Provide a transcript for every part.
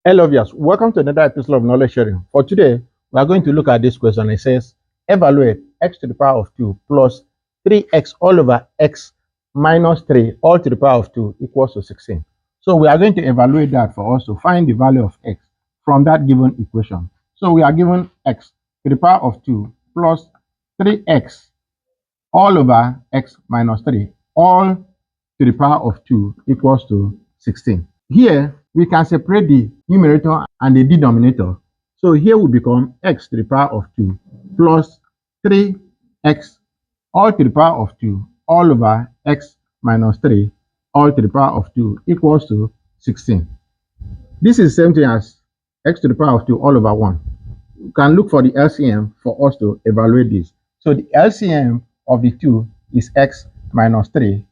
Hello viewers, welcome to another episode of knowledge sharing. For today, we are going to look at this question. It says, evaluate x to the power of 2 plus 3x all over x minus 3 all to the power of 2 equals to 16. So we are going to evaluate that for us to find the value of x from that given equation. So we are given x to the power of 2 plus 3x all over x minus 3 all to the power of 2 equals to 16. Here, we can separate the numerator and the denominator. So here will become x to the power of 2 plus 3x all to the power of 2 all over x minus 3 all to the power of 2 equals to 16. This is the same thing as x to the power of 2 all over 1. You can look for the LCM for us to evaluate this. So the LCM of the 2 is x minus 3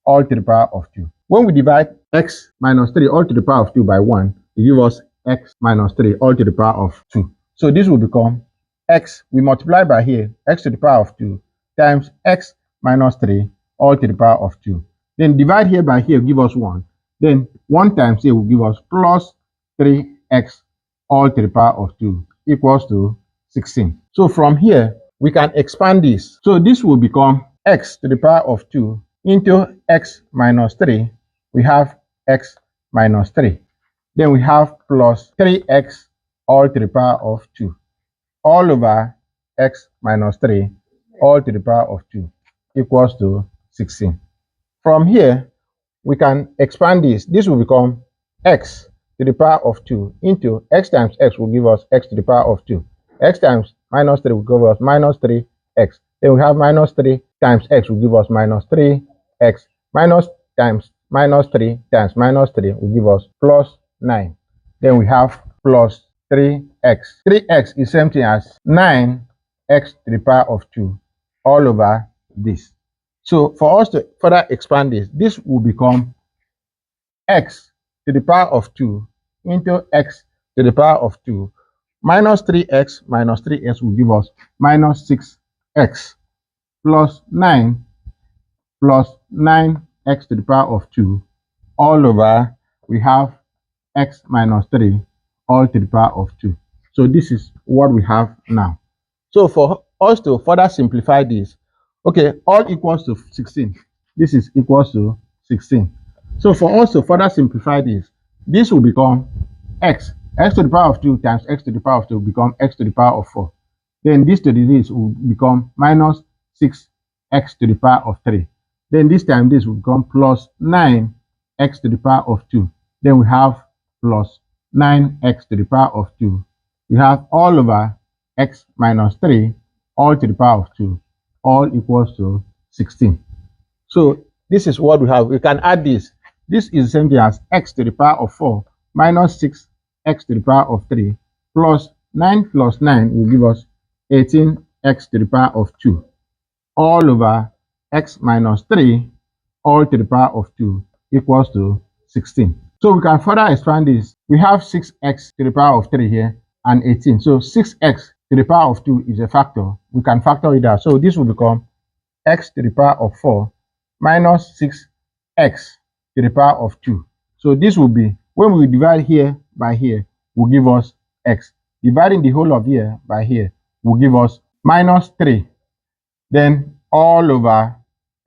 all to the power of 2. When we divide x minus 3 all to the power of 2 by 1, it gives us x minus 3 all to the power of 2. So this will become x, we multiply by here, x to the power of 2 times x minus 3 all to the power of 2. Then divide here by here, give us 1. Then 1 times here will give us plus 3x all to the power of 2 equals to 16. So from here, we can expand this. So this will become x to the power of 2 into x minus 3. We have x minus 3. Then we have plus 3x all to the power of 2 all over x minus 3 all to the power of 2 equals to 16. From here, we can expand this. This will become x to the power of 2 into x times x will give us x to the power of 2. X times minus 3 will give us minus 3x. Then we have minus 3 times x will give us minus 3x. Minus times minus 3 times minus 3 will give us plus 9. Then we have plus 3x. 3x is same thing as 9x to the power of 2 all over this. So for us to further expand this, this will become x to the power of 2 into x to the power of 2 minus 3x will give us minus 6x plus 9 plus 9x to the power of 2 all over, we have x minus 3 all to the power of 2. So this is what we have now. So for us to further simplify this, okay, all equals to 16. This is equals to 16. So for us to further simplify this, this will become x to the power of 2 times x to the power of 2 will become x to the power of 4. Then this to this will become minus 6x to the power of 3. Then this time this will become plus 9x to the power of 2. Then we have plus 9x to the power of 2. We have all over x minus 3 all to the power of 2 all equals to 16. So this is what we have. We can add this. This is the same thing as x to the power of 4 minus 6x to the power of 3 plus 9 will give us 18x to the power of 2 all over x minus 3 all to the power of 2 equals to 16. So we can further expand this. We have 6x to the power of 3 here and 18. So 6x to the power of 2 is a factor. We can factor it out. So this will become x to the power of 4 minus 6x to the power of 2. So this will be, when we divide here by here, will give us x. Dividing the whole of here by here will give us minus 3. Then all over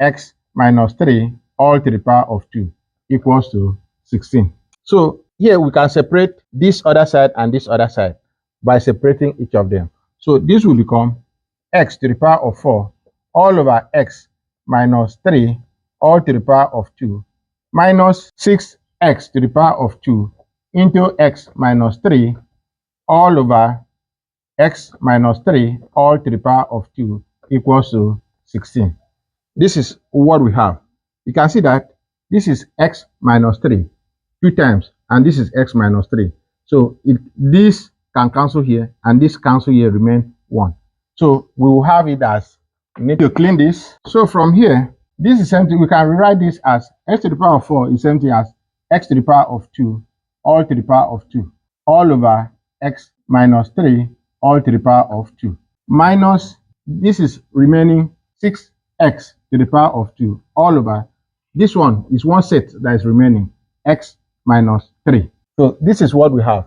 x minus 3 all to the power of 2 equals to 16. So here we can separate this other side and this other side by separating each of them. So this will become x to the power of 4 all over x minus 3 all to the power of 2 minus 6x to the power of 2 into x minus 3 all over x minus 3 all to the power of 2 equals to 16. This is what we have. You can see that this is x minus 3 2 times and this is x minus 3. So this can cancel here and this cancel here, remain 1. So we will have it as, we need to clean this. So from here, this is something we can rewrite this as x to the power of 4 is something as x to the power of 2 all to the power of 2 all over x minus 3 all to the power of 2 minus, this is remaining 6x to the power of 2 all over, this one is one set that is remaining, x minus 3. So this is what we have.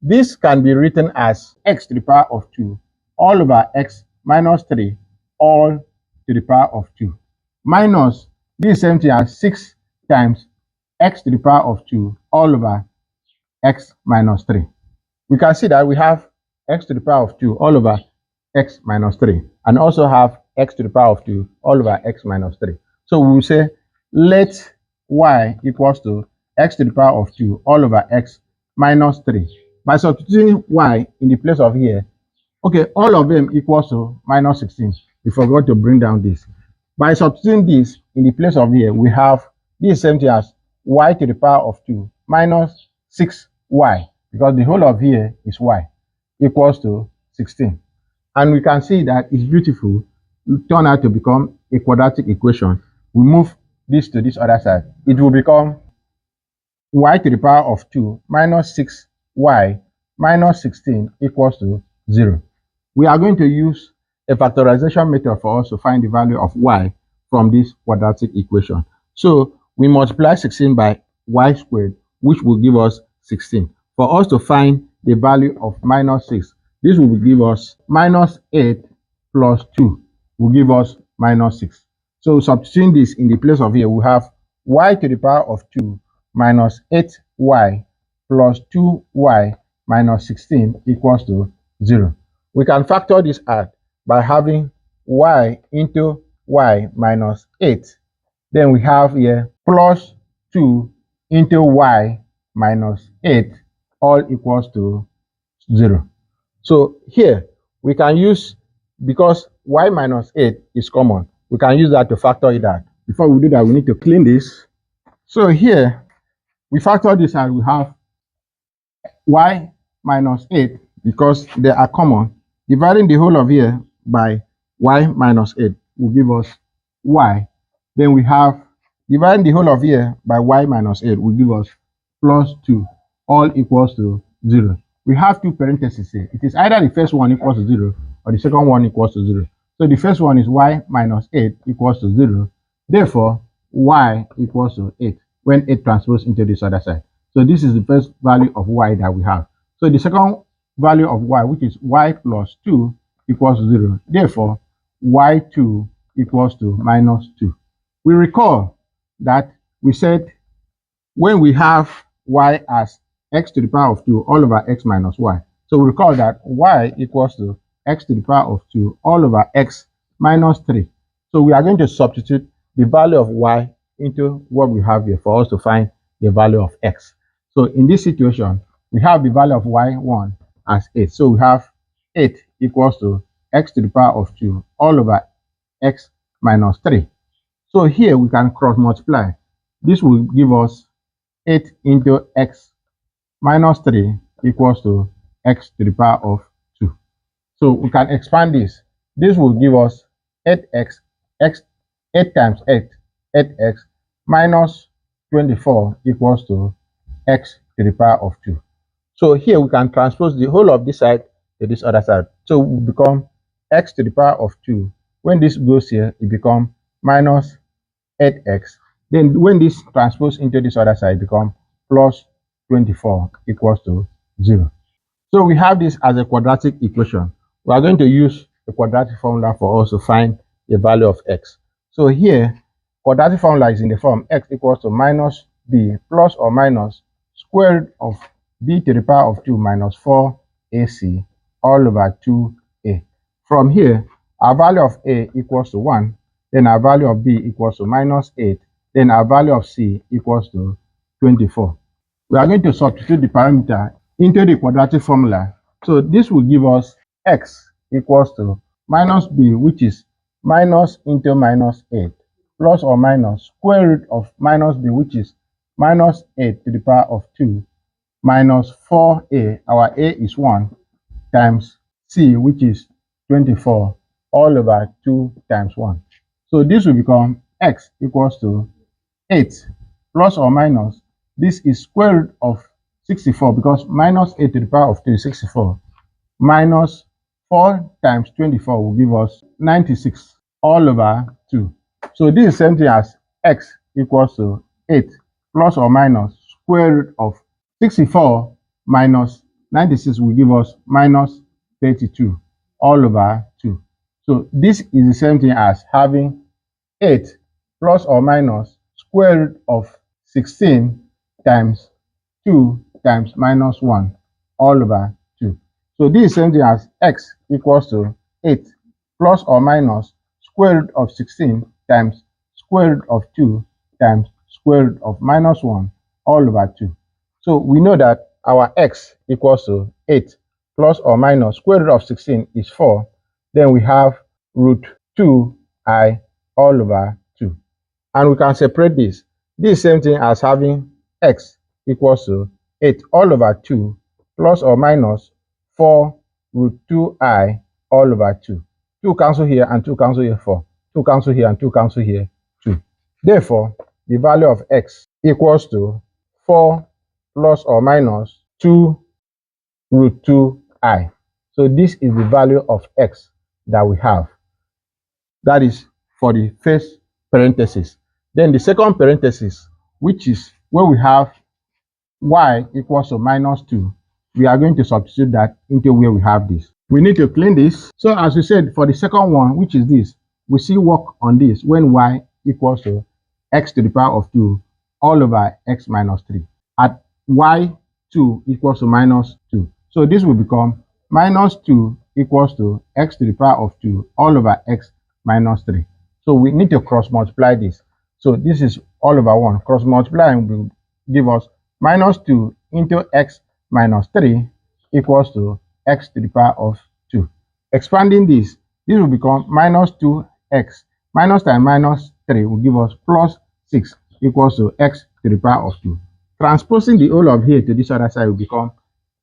This can be written as x to the power of 2 all over x minus 3 all to the power of 2 minus this same thing as 6 times x to the power of 2 all over x minus 3. We can see that we have x to the power of 2 all over x minus 3 and also have x to the power of 2 all over x minus 3. So we will say let y equals to x to the power of 2 all over x minus 3. By substituting y in the place of here, okay, all of them equals to minus 16. We forgot to bring down this. By substituting this in the place of here, we have this same thing as y to the power of 2 minus 6y, because the whole of here is y, equals to 16. And we can see that it's beautiful. It turn out to become a quadratic equation. We move this to this other side. It will become y to the power of 2 minus 6y minus 16 equals to 0. We are going to use a factorization method for us to find the value of y from this quadratic equation. So we multiply 16 by y squared, which will give us 16. For us to find the value of minus 6, this will give us minus 8 plus 2 will give us minus 6. So substituting this in the place of here, we have y to the power of 2 minus 8y plus 2y minus 16 equals to 0. We can factor this out by having y into y minus 8. Then we have here plus 2 into y minus 8 all equals to 0. So here we can use, because y minus 8 is common, we can use that to factor it out. Before we do that, we need to clean this. So here we factor this out, we have y minus 8, because they are common, dividing the whole of here by y minus 8 will give us y. Then we have dividing the whole of here by y minus 8 will give us plus 2, all equals to 0. We have two parentheses here. It is either the first one equals to 0 or the second one equals to 0. So the first one is y minus 8 equals to 0. Therefore, y equals to 8 when 8 transposes into this other side. So this is the first value of y that we have. So the second value of y, which is y plus 2, equals to 0. Therefore, y2 equals to minus 2. We recall that we said when we have y as x to the power of 2 all over x minus y. So we recall that y equals to x to the power of 2 all over x minus 3. So we are going to substitute the value of y into what we have here for us to find the value of x. So in this situation, we have the value of y1 as 8. So we have 8 equals to x to the power of 2 all over x minus 3. So here we can cross multiply. This will give us 8 into x minus 3 equals to x to the power of 2. So we can expand this. This will give us 8x, 8 times 8, 8x minus 24 equals to x to the power of 2. So here we can transpose the whole of this side to this other side. So it will become x to the power of 2. When this goes here, it becomes minus 8x. Then when this transposes into this other side, it becomes plus 24 equals to 0. So we have this as a quadratic equation. We are going to use the quadratic formula for us to find the value of x. So here, quadratic formula is in the form x equals to minus b plus or minus square root of b to the power of 2 minus 4ac all over 2a. From here, our value of a equals to 1, then our value of b equals to minus 8, then our value of c equals to 24. We are going to substitute the parameter into the quadratic formula. So this will give us x equals to minus b, which is minus into minus 8, plus or minus square root of minus b, which is minus 8 to the power of 2, minus 4a, our a is 1, times c, which is 24, all over 2 times 1. So this will become x equals to 8 plus or minus, this is square root of 64, because minus 8 to the power of 2 is 64, minus 4 times 24 will give us 96 all over 2. So this is the same thing as x equals to 8 plus or minus square root of 64 minus 96 will give us minus 32 all over 2. So this is the same thing as having 8 plus or minus square root of 16 times 2 times minus 1 all over 2. So this is the same thing as x equals to 8 plus or minus square root of 16 times square root of 2 times square root of minus 1 all over 2. So we know that our x equals to 8 plus or minus square root of 16 is 4. Then we have root 2i all over 2. And we can separate this. This is the same thing as having x equals to 8 all over 2 plus or minus 4 root 2i all over 2. 2 cancel here and 2 cancel here, 4. 2 cancel here and 2 cancel here, 2. Therefore, the value of x equals to 4 plus or minus 2 root 2i. So this is the value of x that we have. That is for the first parenthesis. Then the second parenthesis, which is where we have y equals to minus 2, we are going to substitute that into where we have this. We need to clean this. So as we said, for the second one, which is this, we see work on this when y equals to x to the power of 2 all over x minus 3 at y2 equals to minus 2. So this will become minus 2 equals to x to the power of 2 all over x minus 3. So we need to cross multiply this. So this is all over 1. Cross multiplying will give us minus 2 into x minus 3 equals to x to the power of 2. Expanding this will become minus 2x. Minus times minus 3 will give us plus 6 equals to x to the power of 2. Transposing the whole of here to this other side will become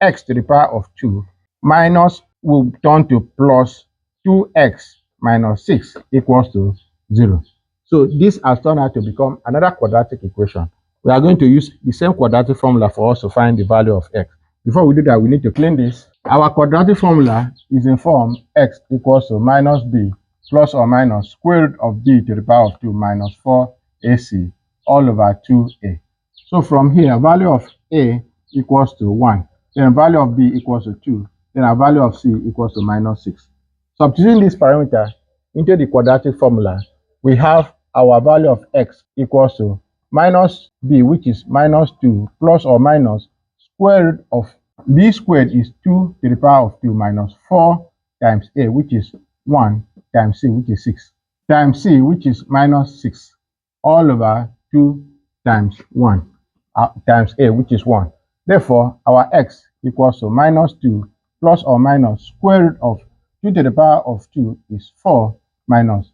x to the power of 2 minus will turn to plus 2x minus 6 equals to 0. So this has turned out to become another quadratic equation. We are going to use the same quadratic formula for us to find the value of x. Before we do that, we need to clean this. Our quadratic formula is in form x equals to minus b plus or minus square root of b to the power of 2 minus 4ac all over 2a. So from here, value of a equals to 1. Then value of b equals to 2. Then our value of c equals to minus 6. Substituting this parameter into the quadratic formula, we have our value of x equals to minus b, which is minus 2, plus or minus square root of b squared is 2 to the power of 2 minus 4 times a, which is 1, times c, which is 6, times c, which is minus 6, all over 2 times 1, times a, which is 1. Therefore, our x equals to minus 2 plus or minus square root of 2 to the power of 2 is 4 minus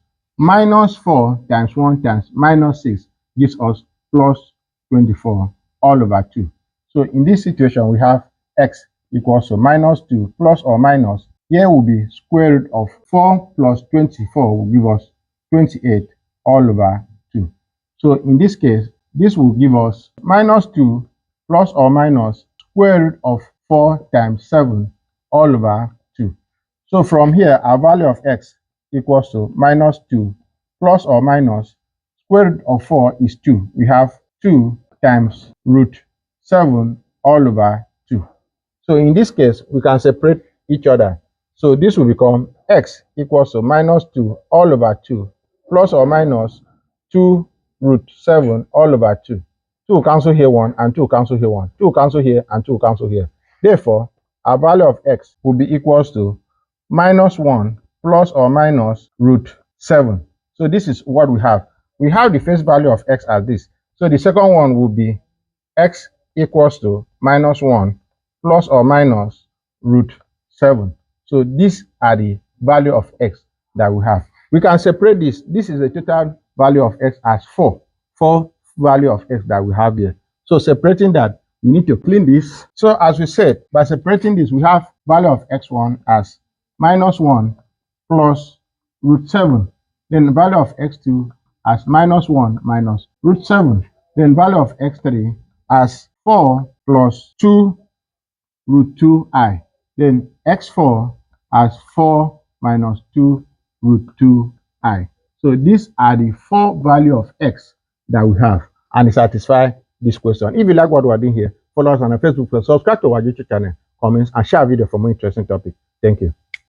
4 times 1 times minus 6 gives us plus 24 all over 2. So in this situation, we have x equals to minus 2 plus or minus, here will be square root of 4 plus 24 will give us 28 all over 2. So in this case, this will give us minus 2 plus or minus square root of 4 times 7 all over 2. So from here, our value of x equals to minus 2 plus or minus square root of 4 is 2. We have 2 times root 7 all over 2. So in this case, we can separate each other. So this will become x equals to minus 2 all over 2 plus or minus 2 root 7 all over 2. 2 cancel here 1 and 2 cancel here 1. 2 cancel here and 2 cancel here. Therefore, our value of x will be equals to minus 1 plus or minus root 7. So this is what we have. We have the first value of x as this. So the second one will be x equals to minus 1 plus or minus root 7. So these are the value of x that we have. We can separate this. This is the total value of x as 4. 4 value of x that we have here. So separating that, we need to clean this. So as we said, by separating this, we have value of x1 as minus 1 plus root 7. Then the value of x2 as minus 1 minus root 7. Then value of x3 as 4 plus 2 root 2i. Then x4 as 4 minus 2 root 2i. So these are the 4 value of x that we have, and it satisfies this question. If you like what we are doing here, follow us on our Facebook page, subscribe to our YouTube channel. comments, and share our video for more interesting topics. Thank you.